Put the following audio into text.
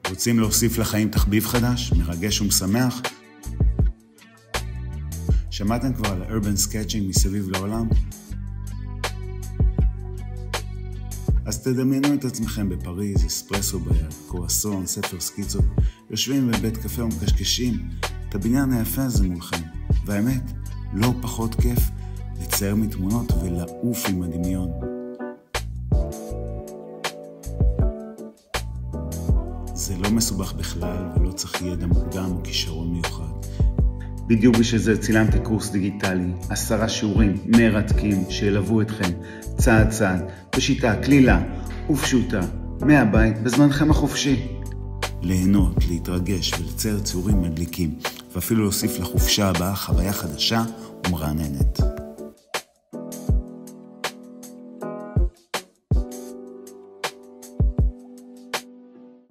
רוצים להוסיף לחיים תחביב חדש, מרגש ומשמח? שמעתם כבר על urban sketching מסביב לעולם? אז תדמיינו את עצמכם בפריז, אספרסו ביד, קרואסון, ספר סקיצות, יושבים בבית קפה ומקשקשים את הבניין היפה הזה מולכם. והאמת, לא פחות כיף לצייר מתמונות ולעוף עם הדמיון. זה לא מסובך בכלל ולא צריך ידע מוקדם או כישרון מיוחד. בדיוק בשביל זה צילמתי קורס דיגיטלי, 10 שיעורים מרתקים שילוו אתכם צעד צעד, בשיטה קלילה ופשוטה, מהבית בזמנכם החופשי. ליהנות, להתרגש ולצייר ציורים מדליקים, ואפילו להוסיף לחופשה הבאה חוויה חדשה ומרעננת.